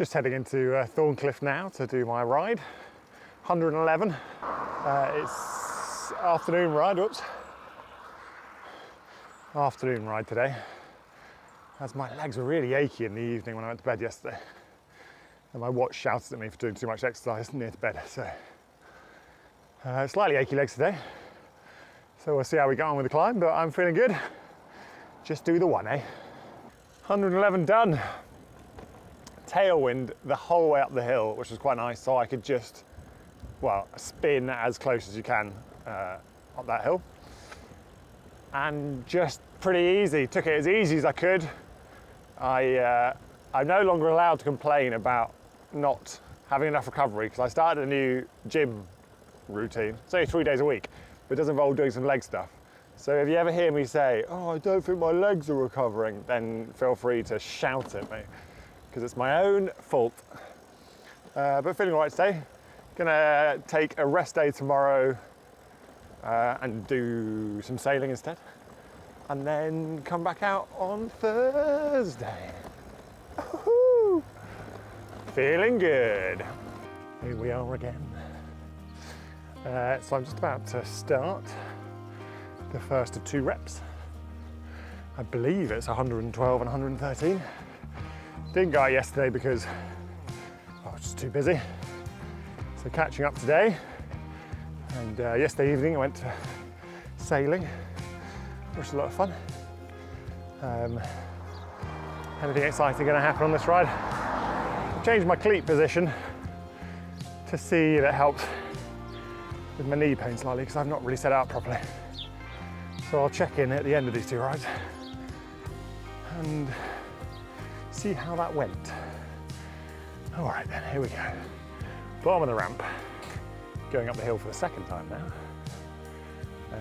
Just heading into Thorncliffe now to do my ride, 111. It's afternoon ride, afternoon ride today, as my legs were really achy in the evening when I went to bed yesterday. And my watch shouted at me for doing too much exercise near to bed, so slightly achy legs today. So we'll see how we get on with the climb, but I'm feeling good. Just do the one, eh? 111 done. Tailwind the whole way up the hill, which was quite nice, so I could just, well, spin as close as you can up that hill. And just pretty easy, took it as easy as I could. I'm no longer allowed to complain about not having enough recovery, because I started a new gym routine. It's only 3 days a week, but it does involve doing some leg stuff. So if you ever hear me say, oh, I don't think my legs are recovering, then feel free to shout at me, because it's my own fault. But feeling all right today. Gonna take a rest day tomorrow and do some sailing instead. And then come back out on Thursday. Woo-hoo. Feeling good. Here we are again. So I'm just about to start the first of 2 reps. I believe it's 112 and 113. Didn't go out yesterday because I was just too busy. So catching up today. And yesterday evening I went to sailing, which was a lot of fun. Anything exciting going to happen on this ride? I've changed my cleat position to see if it helps with my knee pain slightly, because I've not really set it up properly. So I'll check in at the end of these 2 rides and see how that went. All right then, here we go. Bottom of the ramp. Going up the hill for the 2nd time now.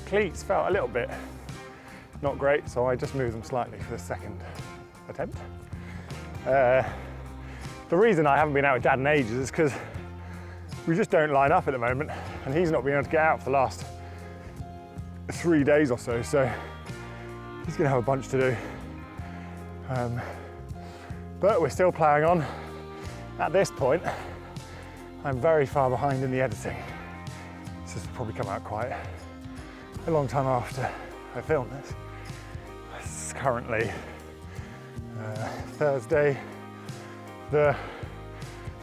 Cleats felt a little bit not great, so I just moved them slightly for the 2nd attempt. The reason I haven't been out with Dad in ages is because we just don't line up at the moment, and he's not been able to get out for the last 3 days or so, so he's gonna have a bunch to do. But we're still ploughing on. At this point, I'm very far behind in the editing. This will probably come out quite a long time after I film this. It's currently Thursday the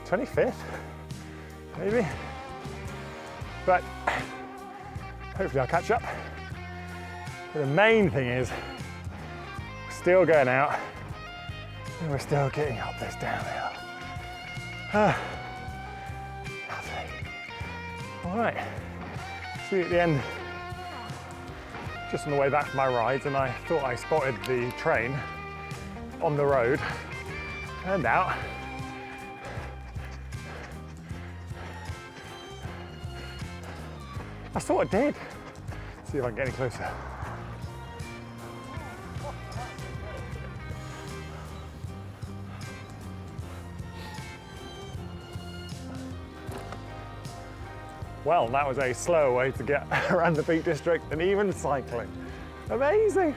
25th, maybe. But hopefully I'll catch up. But the main thing is, we're still going out and we're still getting up this downhill. All right, see you at the end. Just on the way back from my rides, and I thought I spotted the train on the road. Turned out I thought I did. See if I can get any closer. Well, that was a slower way to get around the Peak District than even cycling. Amazing!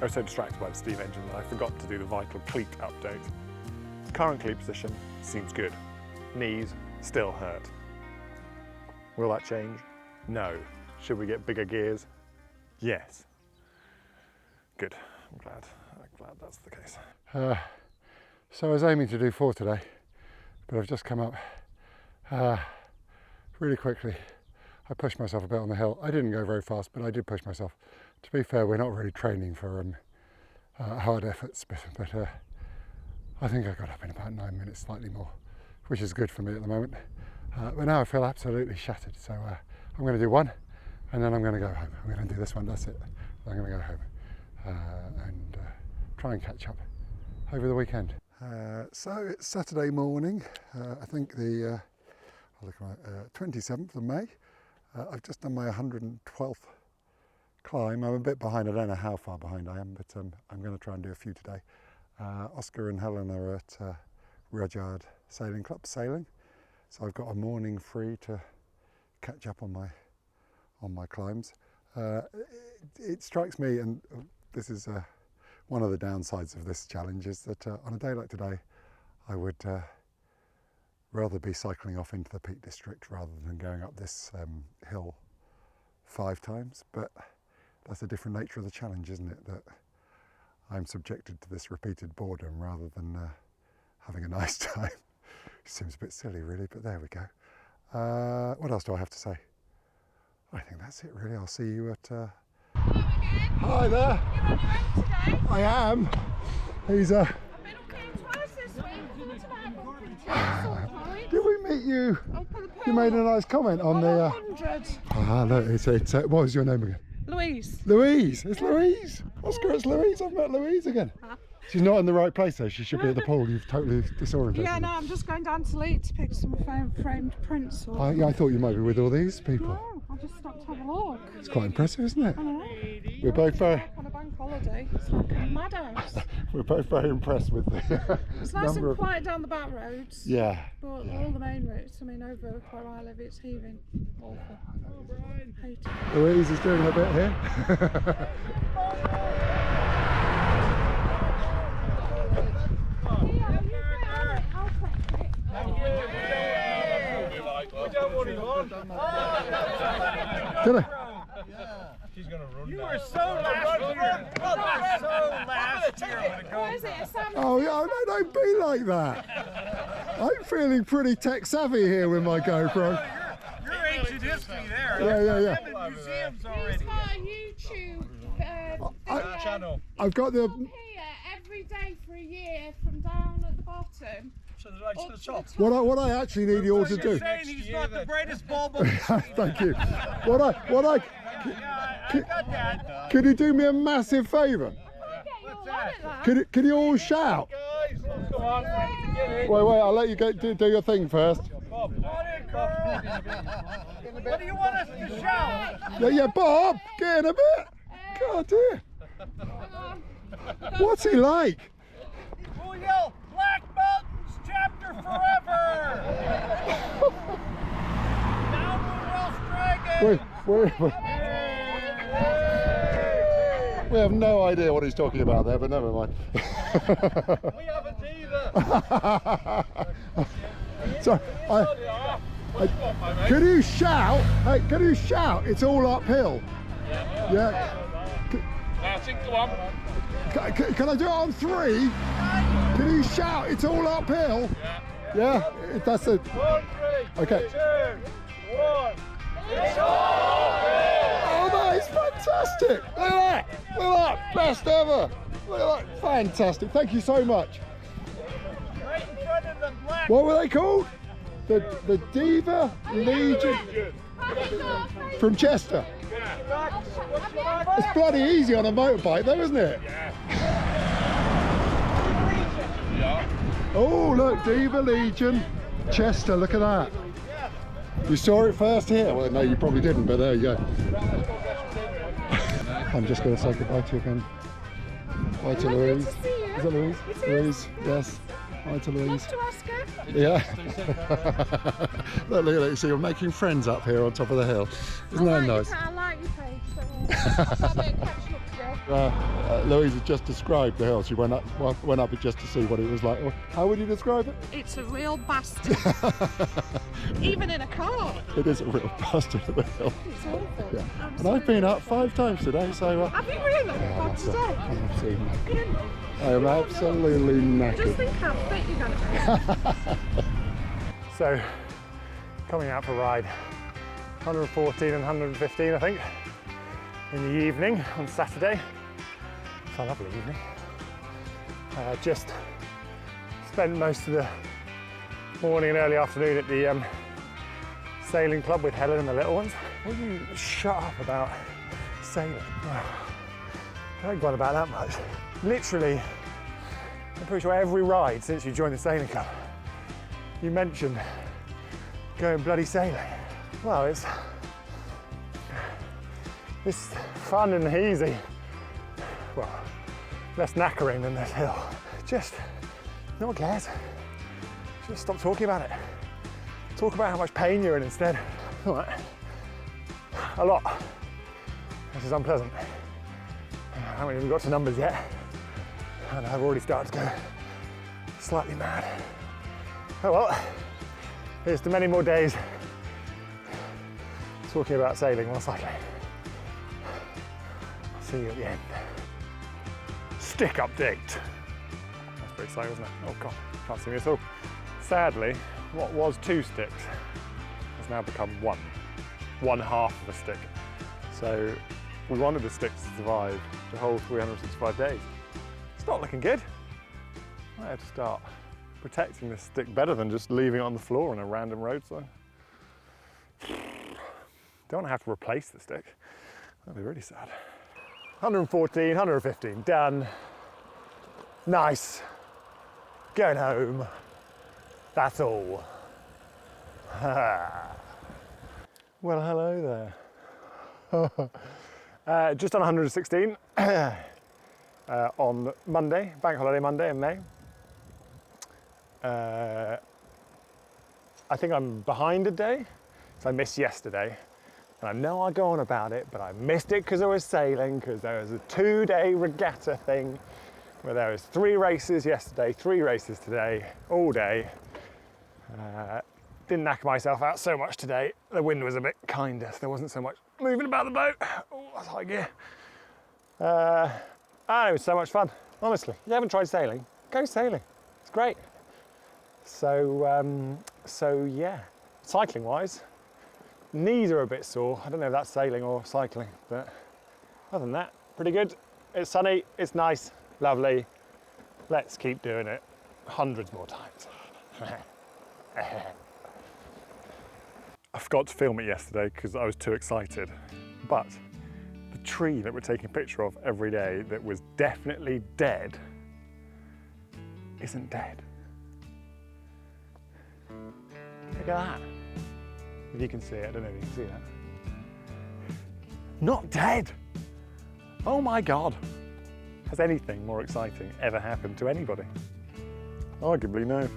I was so distracted by the steam engine that I forgot to do the vital cleat update. Current cleat position seems good. Knees still hurt. Will that change? No. Should we get bigger gears? Yes. Good. I'm glad that's the case. So I was aiming to do 4 today, but I've just come up really quickly. I pushed myself a bit on the hill. I didn't go very fast, but I did push myself. To be fair, we're not really training for hard efforts, but I think I got up in about 9 minutes, slightly more, which is good for me at the moment. But now I feel absolutely shattered, so I'm going to do 1, and then I'm going to go home. I'm going to do this one, that's it. I'm going to go home and try and catch up over the weekend. So it's Saturday morning, I think the 27th of May. I've just done my 112th climb. I'm a bit behind, I don't know how far behind I am, but I'm going to try and do a few today. Oscar and Helen are at Rudyard Sailing Club sailing, so I've got a morning free to catch up on my climbs. It strikes me, and this is one of the downsides of this challenge, is that on a day like today I would rather be cycling off into the Peak District rather than going up this hill 5 times, but that's the different nature of the challenge, isn't it? That I'm subjected to this repeated boredom rather than having a nice time. Seems a bit silly really, but there we go. What else do I have to say? I think that's it really. I'll see you at... Hi there! You're on your own today? I am! He's I've been up here twice this week. Did we meet you? Oh, for the pool. You made a nice comment on the... 100. Look, it's what was your name again? Louise. Louise! It's Louise! Oscar, it's Louise! I've met Louise again. She's not in the right place though, she should be at the pool. You've totally disorientated Yeah, me. no, I'm just going down to Leeds to pick some framed prints. Or... I thought you might be with all these people. No, I just stopped to have a look. It's quite impressive, isn't it? I know. We're both very... On a bank holiday, it's like a madhouse. We're both very impressed with the It's nice number and quiet down the back roads. Yeah. But all the main routes, I mean, over where I live, it's heaving. Awful. Hate it. Louise is doing a bit here. Did I? She's gonna run. You were so last year. So last year when it What comes. is it? A salmon? Oh yeah, no, don't be like that. I'm feeling pretty tech savvy here with my GoPro. You're ancient history there. Yeah. I've been in museums He's already. got a YouTube video Channel. I've got the... up here every day for a year from down at the bottom. So right to the top. What I actually need you all to do. You're saying he's not the brightest bulb on the Thank you. What I Yeah, I got that. could you do me a massive favour? Could you all shout? Guys, let's go on. Get Wait, I'll let you go do your thing first. Bob. What do you want us to shout? Yeah, Bob, get in a bit. God dear. What's he like? We'll yell, Black Mountains Chapter Forever! Downward Welsh Dragon! We have no idea what he's talking about there, but never mind. We haven't either. So, could you shout? Hey, could you shout? It's all uphill. Yeah. Go on. Can I do it on 3? Can you shout? It's all uphill. Yeah. That's it. 1, 3. Okay. 2, 1. It's Oh, that is fantastic! Look at that! Look at that! Best ever! Look at that! Fantastic! Thank you so much. right in front of the black. What were they called? The Diva Legion from Chester. It's bloody easy on a motorbike though, isn't it? Oh look, Diva Legion, Chester, look at that. You saw it first here? Well no, you probably didn't, but there you go. I'm just going to say goodbye to you again. Bye to Louise. Good to see you. Is it Louise? It is. Louise, yes. Bye to Louise. Nice to ask her. Yeah. Look at that, you see, you're making friends up here on top of the hill. Isn't that nice? I like your page. So I'll be catching up today. Louise has just described the hill. She went up it just to see what it was like. How would you describe it? It's a real bastard. Even in a car. It is a real bastard of a hill. It's awful. Yeah. And I've been up 5 times today, so... Have you really? Not today? I'm absolutely knackered. Good. I am absolutely Just knackered. think how fit you're going to be. So, coming out for a ride, 114 and 115 I think, in the evening on Saturday. It's a lovely evening. Just spent most of the morning and early afternoon at the sailing club with Helen and the little ones. Will you shut up about sailing? I don't go on about that much. Literally, I'm pretty sure every ride since you joined the sailing club, you mentioned going bloody sailing. Well, it's fun and easy. Well, less knackering than this hill. Just, no one cares. Just stop talking about it. Talk about how much pain you're in instead. All right. A lot. This is unpleasant. I haven't even got to numbers yet. And I've already started to go Slightly mad. Oh well, here's to many more days talking about sailing while cycling. I'll see you at the end. Stick update. That's pretty exciting, wasn't it? Oh God, can't see me at all. Sadly, what was 2 sticks has now become 1. 1/2 of a stick. So we wanted the sticks to survive the whole 365 days. It's not looking good. I had to start protecting this stick better than just leaving it on the floor on a random roadside. Don't want to have to replace the stick. That'd be really sad. 114, 115, done. Nice. Going home. That's all. Well, hello there. Just on 116 on Monday, Bank Holiday Monday in May. I think I'm behind a day, so I missed yesterday. And I know I go on about it, but I missed it because I was sailing, because there was a 2-day regatta thing where there was 3 races yesterday, 3 races today, all day. Didn't knacker myself out so much today. The wind was a bit kinder, so there wasn't so much moving about the boat. Oh, that's high gear. It was so much fun, honestly. If you haven't tried sailing, go sailing. It's great. So yeah, cycling wise, knees are a bit sore. I don't know if that's sailing or cycling, but other than that, pretty good. It's sunny, it's nice, lovely. Let's keep doing it hundreds more times. I forgot to film it yesterday because I was too excited, but the tree that we're taking a picture of every day that was definitely dead isn't dead. Look at that. If you can see it, I don't know if you can see that. Not dead! Oh my God. Has anything more exciting ever happened to anybody? Arguably no.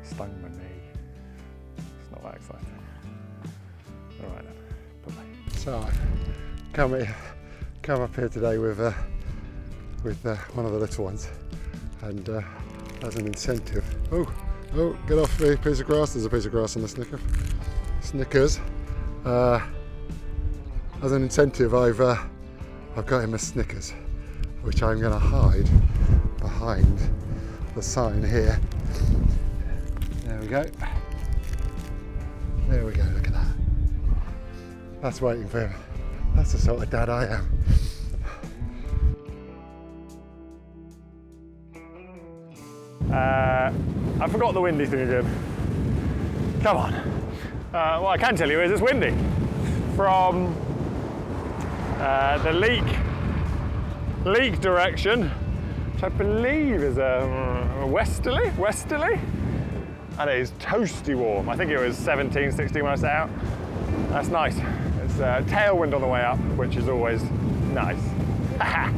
Stung my knee. It's not that exciting. All right then, bye-bye. So I've come up here today with one of the little ones, and as an incentive. Oh, get off me, piece of grass. There's a piece of grass on the Snickers. As an incentive, I've got him a Snickers, which I'm going to hide behind the sign here. There we go. There we go, look at that. That's waiting for him. That's the sort of dad I am. I forgot the windy thing again. Come on. What I can tell you is it's windy. From the leak direction, which I believe is a westerly, and it is toasty warm. I think it was 17, 16 when I set out. That's nice. It's tailwind on the way up, which is always nice. I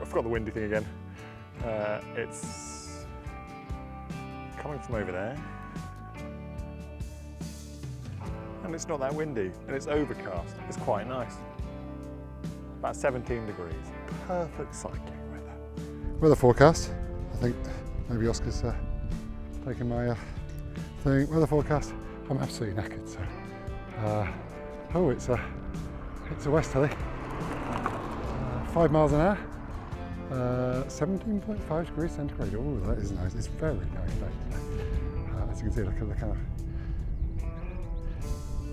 forgot the windy thing again. It's coming from over there. And it's not that windy, and it's overcast. It's quite nice. About 17 degrees. Perfect cycling weather. Weather forecast. I think maybe Oscar's taking my thing. Weather forecast. I'm absolutely knackered. So, it's a westerly. 5 miles an hour. 17.5 degrees centigrade. Oh, that is nice. It's very nice day today. As you can see, look at the kind of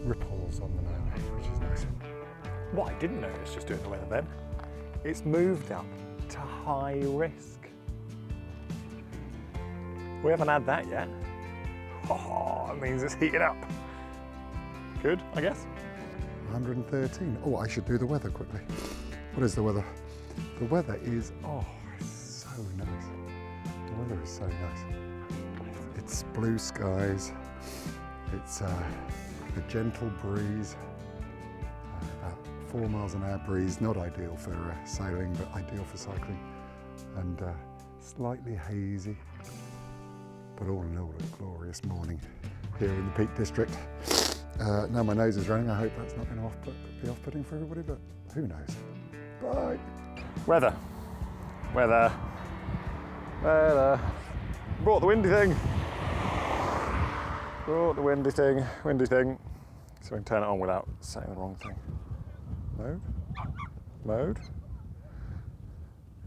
ripples on the mermaid, which is nice. What I didn't notice just doing the weather then, it's moved up to high risk. We haven't had that yet. Oh, it means it's heating up. Good, I guess. 113. Oh, I should do the weather quickly. What is the weather? The weather is, it's so nice. The weather is so nice. It's blue skies. It's a gentle breeze. About 4 miles an hour breeze. Not ideal for sailing, but ideal for cycling. And slightly hazy. But all in all, a glorious morning here in the Peak District. Now my nose is running. I hope that's not going to be off-putting for everybody, but who knows? Bye. Weather. Brought the windy thing. Brought the windy thing. So we can turn it on without saying the wrong thing. Mode.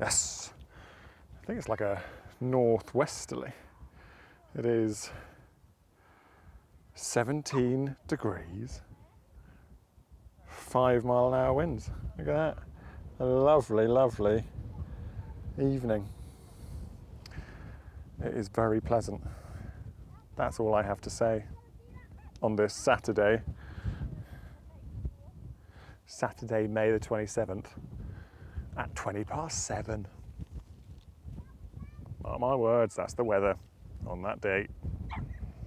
Yes. I think it's like a northwesterly. It is 17 degrees, 5 mile an hour winds. Look at that. A lovely, lovely evening. It is very pleasant. That's all I have to say on this Saturday, May the 27th at 7:20. Mark my words, that's the weather on that date.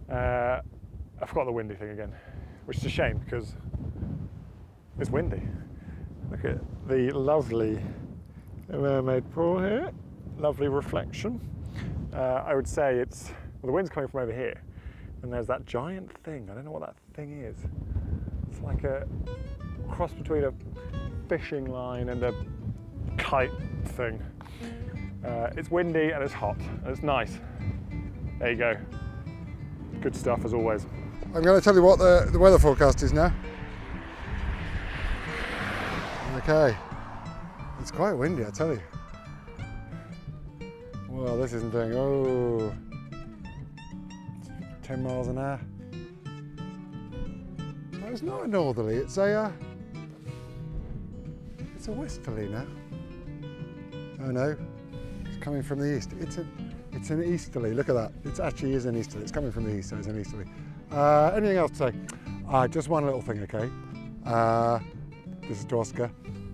I forgot the windy thing again, which is a shame because it's windy. Look at the lovely mermaid pool here, lovely reflection. I would say the wind's coming from over here, and there's that giant thing. I don't know what that thing is. It's like a cross between a fishing line and a kite thing. It's windy and it's hot and it's nice. There you go. Good stuff as always. I'm going to tell you what the weather forecast is now. Okay, it's quite windy, I tell you. Well, this isn't doing, 10 miles an hour. No, it's not a northerly, it's a westerly now. Oh no, it's coming from the east. It's an easterly, look at that. It actually is an easterly, it's coming from the east, so it's an easterly. Anything else to say? Just one little thing, okay? This is to Oscar.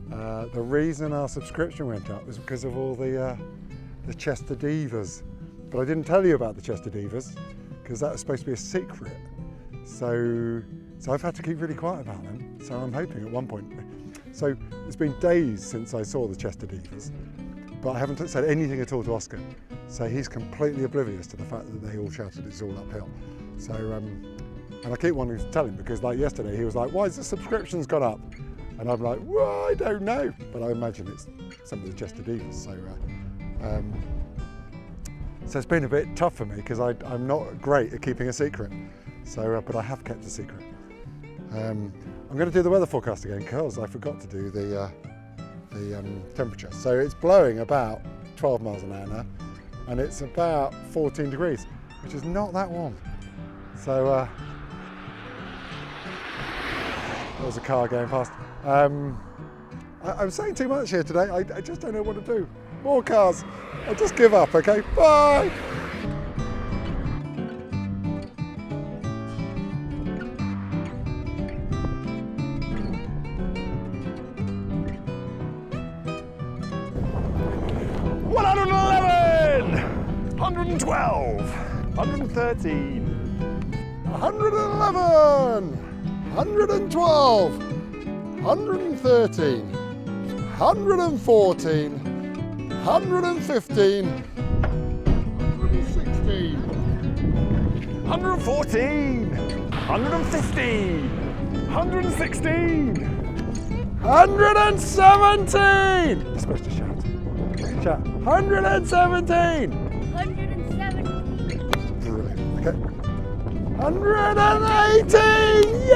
The reason our subscription went up was because of all the Chester Divas. But I didn't tell you about the Chester Divas because that was supposed to be a secret. So I've had to keep really quiet about them. So I'm hoping at one point. So it's been days since I saw the Chester Divas, but I haven't said anything at all to Oscar. So he's completely oblivious to the fact that they all shouted it's all uphill. So, and I keep wanting to tell him because like yesterday he was like, why has the subscriptions gone up? And I'm like, well, I don't know. But I imagine it's some of the Chester Divas. So it's been a bit tough for me because I'm not great at keeping a secret. So, but I have kept a secret. I'm going to do the weather forecast again because I forgot to do the temperature. So it's blowing about 12 miles an hour now, and it's about 14 degrees, which is not that warm. So there's a car going past. I'm saying too much here today. I just don't know what to do. More cars. I'll just give up, okay? Bye! $111, $112, $113, $111, $112, $113, $114, $115, $116, $114, $115, $116, $117. You're supposed to shout. Shout. 117. 117. Brilliant. Okay. 118.